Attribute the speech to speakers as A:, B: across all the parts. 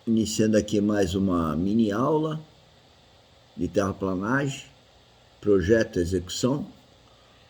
A: Iniciando aqui mais uma mini aula de terraplanagem, projeto e execução.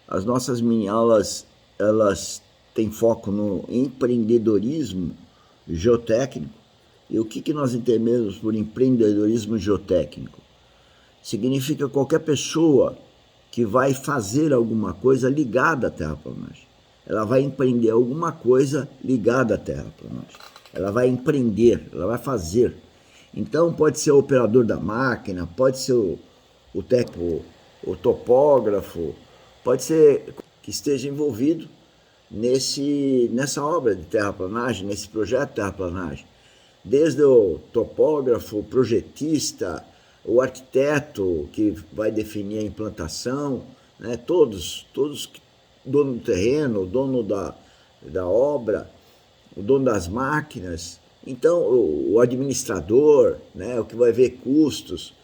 A: As nossas mini aulas, elas têm foco no empreendedorismo geotécnico. E o que nós entendemos por empreendedorismo geotécnico? Significa qualquer pessoa que vai fazer alguma coisa ligada à terraplanagem. Ela vai empreender alguma coisa ligada à terraplanagem. Ela vai empreender, ela vai fazer. Então pode ser o operador da máquina, pode ser o técnico, o topógrafo, pode ser que esteja envolvido nessa obra de terraplanagem, nesse projeto de terraplanagem. Desde o topógrafo, o projetista, o arquiteto que vai definir a implantação, né? Todos, dono do terreno, o dono da obra, o dono das máquinas, então o administrador, né? O que vai ver custos,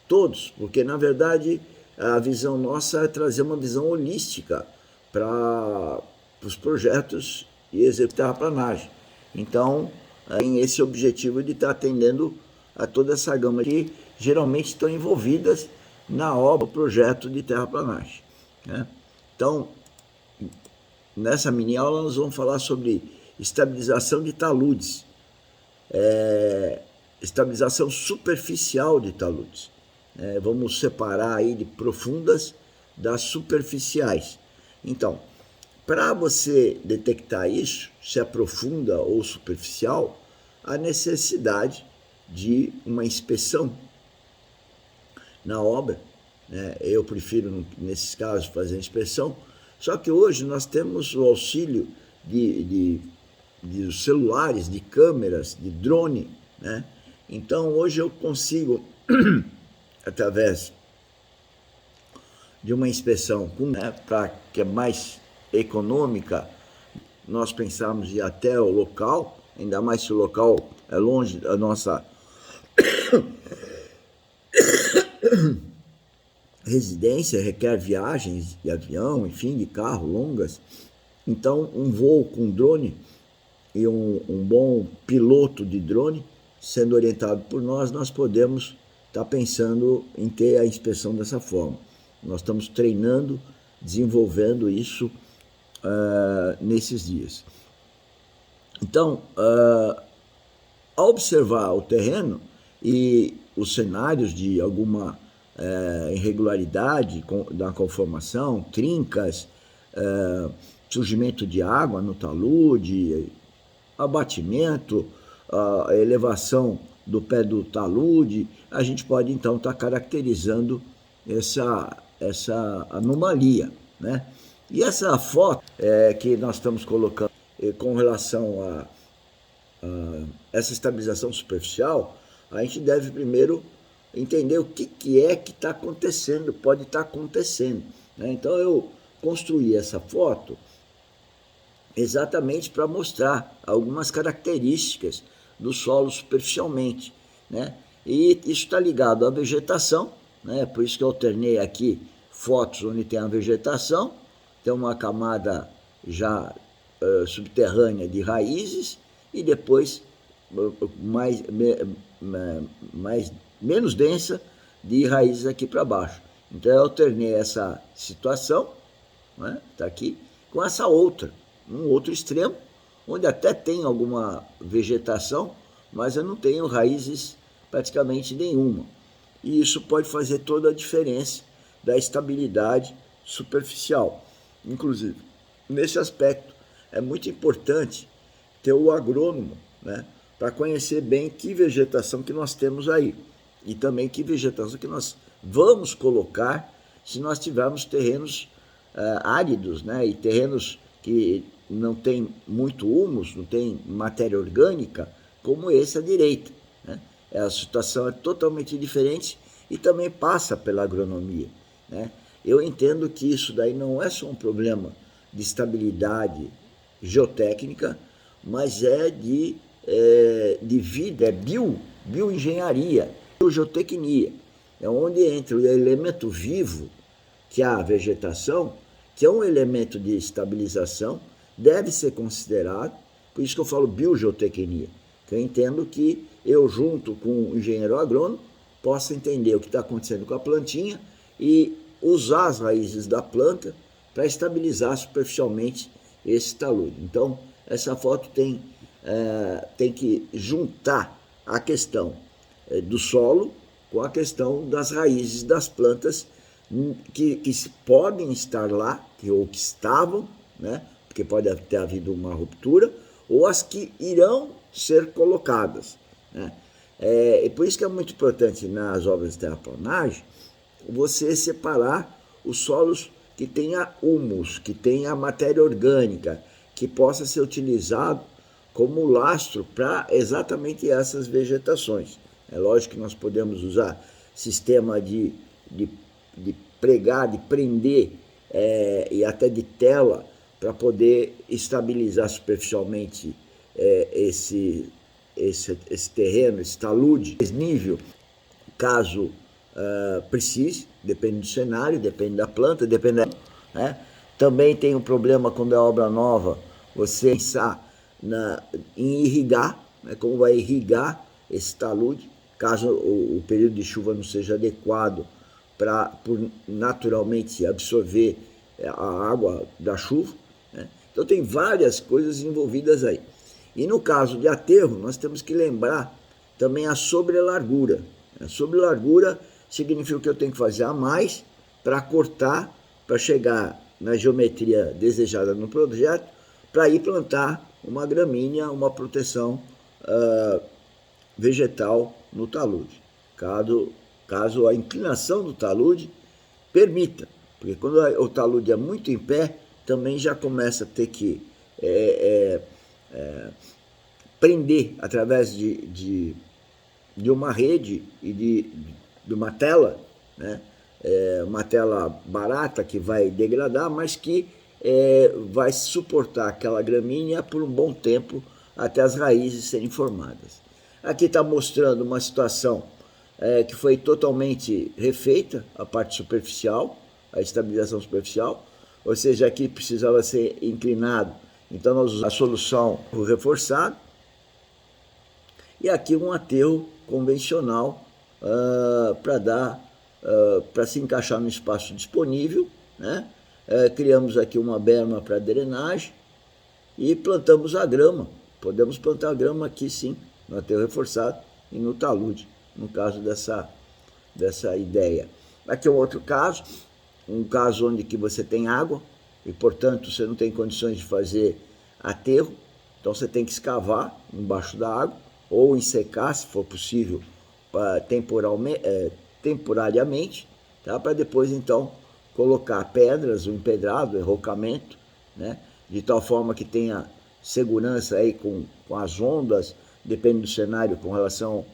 A: todos, porque na verdade a visão nossa é trazer uma visão holística para os projetos e executar a terraplanagem. Então, tem esse objetivo de estar atendendo a toda essa gama que geralmente estão envolvidas na obra, projeto de terraplanagem, né? Então, nessa mini aula nós vamos falar sobre estabilização de taludes, estabilização superficial de taludes. Vamos separar aí de profundas das superficiais. Então, para você detectar isso, se é profunda ou superficial, há necessidade de uma inspeção na obra, né? Eu prefiro, nesses casos, fazer a inspeção, só que hoje nós temos o auxílio de celulares, de câmeras, de drone, né? Então, hoje eu consigo, através de uma inspeção, né, para que é mais econômica, nós pensamos em ir até o local, ainda mais se o local é longe da nossa residência, requer viagens de avião, enfim, de carro longas. Então, um voo com drone e um bom piloto de drone, sendo orientado por nós podemos estar pensando em ter a inspeção dessa forma. Nós estamos treinando, desenvolvendo isso nesses dias. Então, ao observar o terreno e os cenários de alguma irregularidade da conformação, trincas, surgimento de água no talude, abatimento, a elevação do pé do talude, a gente pode então estar caracterizando essa anomalia, né? E essa foto que nós estamos colocando com relação a essa estabilização superficial, a gente deve primeiro entender o que é que está acontecendo, pode estar acontecendo, né? Então eu construí essa foto exatamente para mostrar algumas características do solo superficialmente, né? E isso está ligado à vegetação, né? Por isso que eu alternei aqui fotos onde tem a vegetação, tem uma camada já subterrânea de raízes e depois menos densa de raízes aqui para baixo. Então eu alternei essa situação, né? Tá aqui, com essa outra, um outro extremo, onde até tem alguma vegetação, mas eu não tenho raízes praticamente nenhuma. E isso pode fazer toda a diferença da estabilidade superficial. Inclusive, nesse aspecto, é muito importante ter o agrônomo, né, para conhecer bem que vegetação que nós temos aí e também que vegetação que nós vamos colocar se nós tivermos terrenos áridos, né, e terrenos que não tem muito humus, não tem matéria orgânica, como esse à direita, né? A situação é totalmente diferente e também passa pela agronomia, né? Eu entendo que isso daí não é só um problema de estabilidade geotécnica, mas é de vida, é bioengenharia, biogeotecnia. É onde entra o elemento vivo, que é a vegetação, que é um elemento de estabilização, deve ser considerado, por isso que eu falo biogeotecnia. que eu entendo que eu, junto com o engenheiro agrônomo, possa entender o que está acontecendo com a plantinha e usar as raízes da planta para estabilizar superficialmente esse talude. Então, essa foto tem que juntar a questão do solo com a questão das raízes das plantas que podem estar lá, ou que estavam, né? Porque pode ter havido uma ruptura, ou as que irão ser colocadas, né? E por isso que é muito importante nas obras de terraplanagem você separar os solos que tenha humus, que tenha matéria orgânica, que possa ser utilizado como lastro para exatamente essas vegetações. É lógico que nós podemos usar sistema de pregar, de prender e até de tela para poder estabilizar superficialmente esse terreno, esse talude, desnível, caso precise, depende do cenário, depende da planta, depende né? Também tem um problema quando é obra nova, você pensar em irrigar, né? Como vai irrigar esse talude, caso o período de chuva não seja adequado para naturalmente absorver a água da chuva, né? Então tem várias coisas envolvidas aí. E no caso de aterro, nós temos que lembrar também a sobrelargura. A sobrelargura significa que eu tenho que fazer a mais para cortar, para chegar na geometria desejada no projeto, para ir plantar uma gramínea, uma proteção vegetal no talude, caso a inclinação do talude permita, porque quando o talude é muito em pé, também já começa a ter que prender através de uma rede e de uma tela, né? Uma tela barata que vai degradar, mas que vai suportar aquela gramínea por um bom tempo até as raízes serem formadas. Aqui está mostrando uma situação que foi totalmente refeita, a parte superficial, a estabilização superficial, ou seja, aqui precisava ser inclinado, então nós usamos a solução reforçado, e aqui um aterro convencional para se encaixar no espaço disponível, né? Criamos aqui uma berma para drenagem e plantamos a grama. Podemos plantar a grama aqui sim, no aterro reforçado e no talude, no caso dessa ideia. Aqui é um caso onde que você tem água e, portanto, você não tem condições de fazer aterro, então você tem que escavar embaixo da água ou ensecar, se for possível, temporariamente, tá? Para depois, então, colocar pedras, o empedrado, o enrocamento, né? De tal forma que tenha segurança aí com as ondas, depende do cenário com relação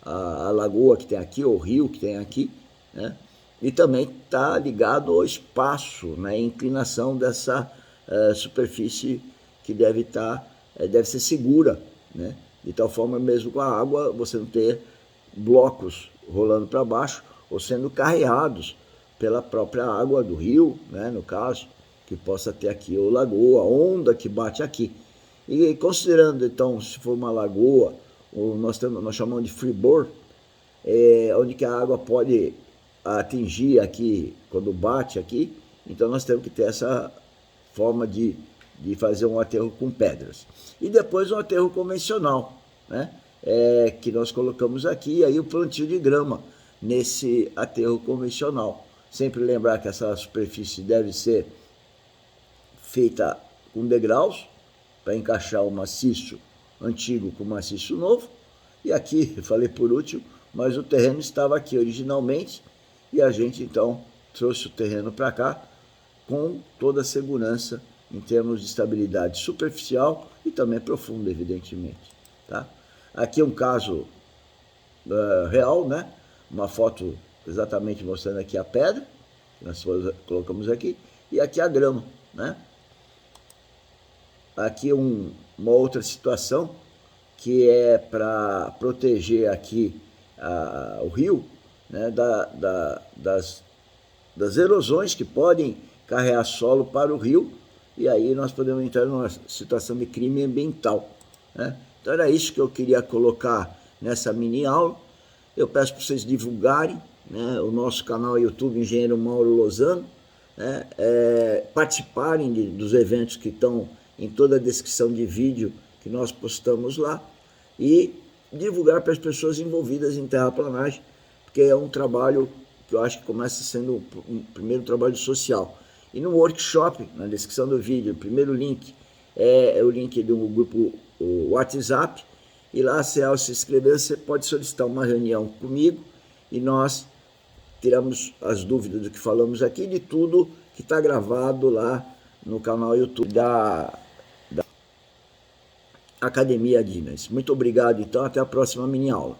A: à lagoa que tem aqui, ou rio que tem aqui, né? E também está ligado ao espaço, né? Inclinação dessa superfície que deve ser segura, né? De tal forma, mesmo com a água, você não ter blocos rolando para baixo ou sendo carreados pela própria água do rio, né, no caso, que possa ter aqui ou lagoa, onda que bate aqui. E considerando, então, se for uma lagoa, ou nós chamamos de freeboard, onde que a água pode atingir aqui, quando bate aqui, então nós temos que ter essa forma de fazer um aterro com pedras. E depois um aterro convencional, né? Que nós colocamos aqui, aí o plantio de grama nesse aterro convencional. Sempre lembrar que essa superfície deve ser feita com degraus, para encaixar o maciço antigo com o maciço novo. E aqui, eu falei por último, mas o terreno estava aqui originalmente, e a gente então trouxe o terreno para cá com toda a segurança em termos de estabilidade superficial e também profunda, evidentemente. Tá? Aqui é um caso real, né? Uma foto exatamente mostrando aqui a pedra, que nós colocamos aqui, e aqui a grama, né? Aqui uma outra situação, que é para proteger aqui o rio, né? das erosões que podem carregar solo para o rio, e aí nós podemos entrar numa situação de crime ambiental, né? Então era isso que eu queria colocar nessa mini aula. Eu peço para vocês divulgarem, né, o nosso canal YouTube Engenheiro Mauro Lozano, né, participarem dos eventos que estão em toda a descrição de vídeo que nós postamos lá e divulgar para as pessoas envolvidas em terraplanagem, porque é um trabalho que eu acho que começa sendo um primeiro trabalho social. E no workshop, na descrição do vídeo, o primeiro link é o link do grupo WhatsApp, e lá, se ao se inscrever, você pode solicitar uma reunião comigo e nós tiramos as dúvidas do que falamos aqui, de tudo que está gravado lá no canal YouTube da Academia Guinness. Muito obrigado, então, até a próxima mini aula.